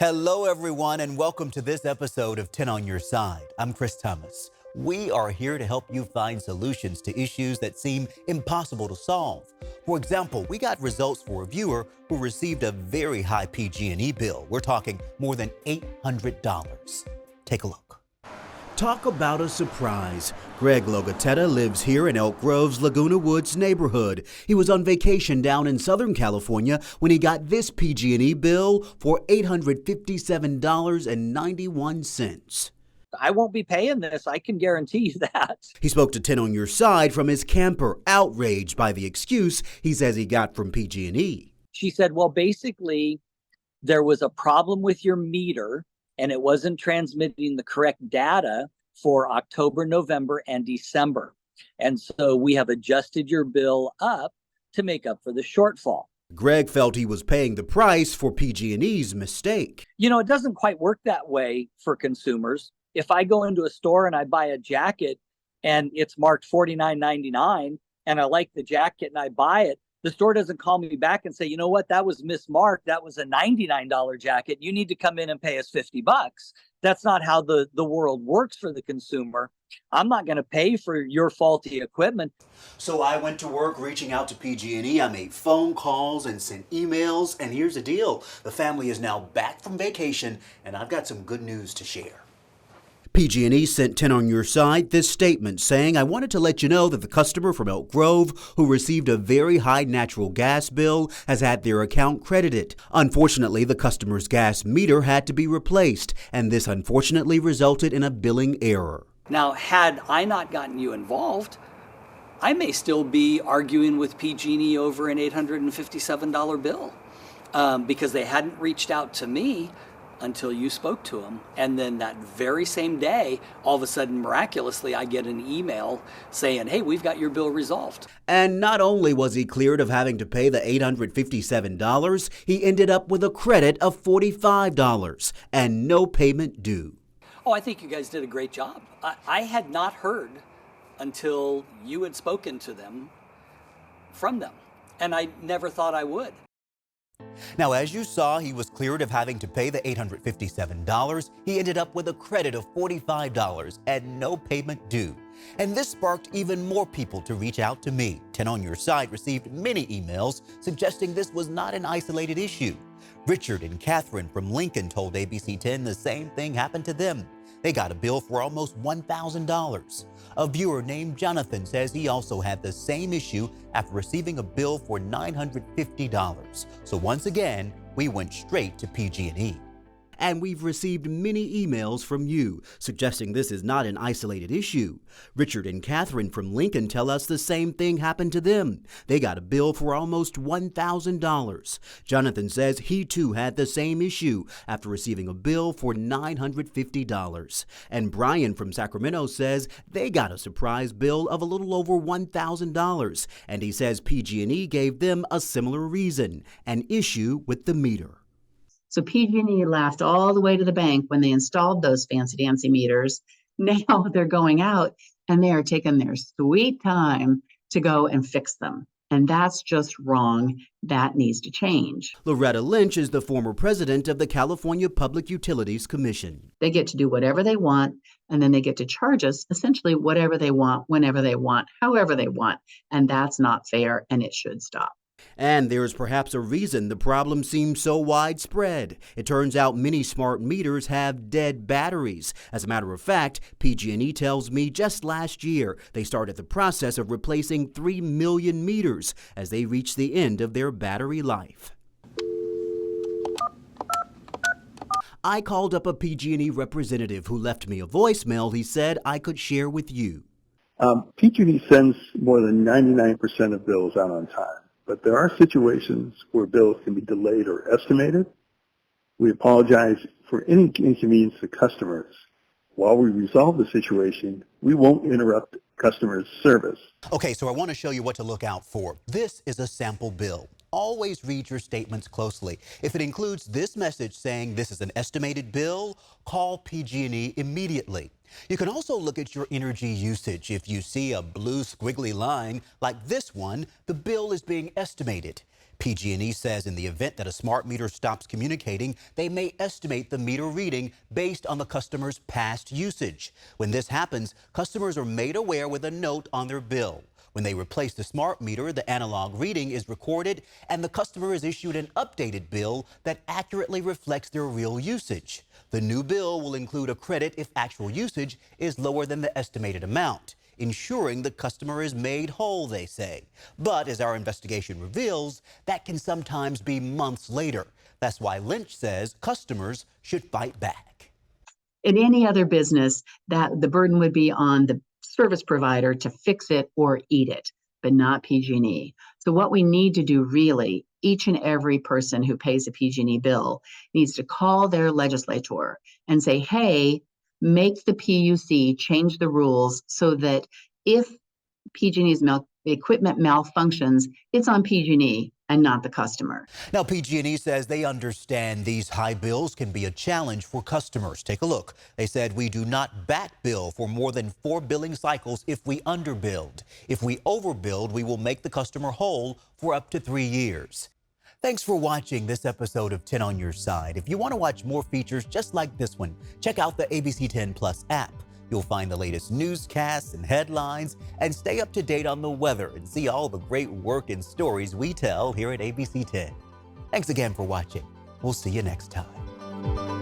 Hello, everyone, and welcome to this episode of 10 on Your Side. I'm Chris Thomas. We are here to help you find solutions to issues that seem impossible to solve. For example, we got results for a viewer who received a very high PG&E bill. We're talking more than $800. Take a look. Talk about a surprise. Greg Logatetta lives here in Elk Grove's Laguna Woods neighborhood. He was on vacation down in Southern California when he got this PG&E bill for $857.91. I won't be paying this. I can guarantee you that. He spoke to 10 on Your Side from his camper, outraged by the excuse he says he got from PG&E. She said, well, basically, there was a problem with your meter and it wasn't transmitting the correct data for October, November, and December. And so we have adjusted your bill up to make up for the shortfall. Greg felt he was paying the price for PG&E's mistake. You know, it doesn't quite work that way for consumers. If I go into a store and I buy a jacket and it's marked $49.99 and I like the jacket and I buy it, the store doesn't call me back and say, you know what, that was mismarked. That was a $99 jacket. You need to come in and pay us $50. That's not how the world works for the consumer. I'm not going to pay for your faulty equipment. So I went to work reaching out to PG&E. I made phone calls and sent emails. And here's the deal. The family is now back from vacation and I've got some good news to share. PG&E sent 10 on Your Side this statement saying, I wanted to let you know that the customer from Elk Grove who received a very high natural gas bill has had their account credited. Unfortunately, the customer's gas meter had to be replaced, and this unfortunately resulted in a billing error. Now, had I not gotten you involved, I may still be arguing with PG&E over an $857 bill because they hadn't reached out to me until you spoke to them. And then that very same day, all of a sudden, miraculously, I get an email saying, hey, we've got your bill resolved. And not only was he cleared of having to pay the $857, he ended up with a credit of $45 and no payment due. Oh, I think you guys did a great job. I had not heard until you had spoken to them from them. And I never thought I would. Now, as you saw, he was cleared of having to pay the $857. He ended up with a credit of $45 and no payment due. And this sparked even more people to reach out to me. 10 on Your Side received many emails suggesting this was not an isolated issue. Richard and Catherine from Lincoln told ABC 10 the same thing happened to them. They got a bill for almost $1,000. A viewer named Jonathan says he also had the same issue after receiving a bill for $950. So once again, we went straight to PG&E. And we've received many emails from you suggesting this is not an isolated issue. Richard and Catherine from Lincoln tell us the same thing happened to them. They got a bill for almost $1,000. Jonathan says he too had the same issue after receiving a bill for $950. And Brian from Sacramento says they got a surprise bill of a little over $1,000. And he says PG&E gave them a similar reason, an issue with the meter. So PG&E laughed all the way to the bank when they installed those fancy-dancy meters. Now they're going out and they are taking their sweet time to go and fix them. And that's just wrong. That needs to change. Loretta Lynch is the former president of the California Public Utilities Commission. They get to do whatever they want, and then they get to charge us essentially whatever they want, whenever they want, however they want. And that's not fair, and it should stop. And there's perhaps a reason the problem seems so widespread. It turns out many smart meters have dead batteries. As a matter of fact, PG&E tells me just last year they started the process of replacing 3 million meters as they reach the end of their battery life. I called up a PG&E representative who left me a voicemail he said I could share with you. PG&E sends more than 99% of bills out on time. But there are situations where bills can be delayed or estimated. We apologize for any inconvenience to customers. While we resolve the situation, we won't interrupt customers' service. Okay, so I want to show you what to look out for. This is a sample bill. always read your statements closely. If it includes this message saying this is an estimated bill, call PG&E immediately. You can also look at your energy usage. If you see a blue squiggly line like this one, the bill is being estimated. PG&E says in the event that a smart meter stops communicating, they may estimate the meter reading based on the customer's past usage. When this happens, customers are made aware with a note on their bill. When they replace the smart meter, the analog reading is recorded and the customer is issued an updated bill that accurately reflects their real usage. The new bill will include a credit if actual usage is lower than the estimated amount, ensuring the customer is made whole, they say. But as our investigation reveals, that can sometimes be months later. That's why Lynch says customers should fight back. In any other business, that the burden would be on the service provider to fix it or eat it, but not PG&E. So what we need to do really, each and every person who pays a PG&E bill needs to call their legislator and say, hey, make the PUC change the rules so that if PG&E's equipment malfunctions, it's on PG&E and not the customer. Now, PG&E says they understand these high bills can be a challenge for customers. Take a look. They said we do not back bill for more than 4 billing cycles if we underbilled. If we overbilled, we will make the customer whole for up to 3 years. Thanks for watching this episode of 10 on Your Side. If you want to watch more features just like this one, check out the ABC 10 Plus app. You'll find the latest newscasts and headlines and stay up to date on the weather and see all the great work and stories we tell here at ABC 10. Thanks again for watching. We'll see you next time.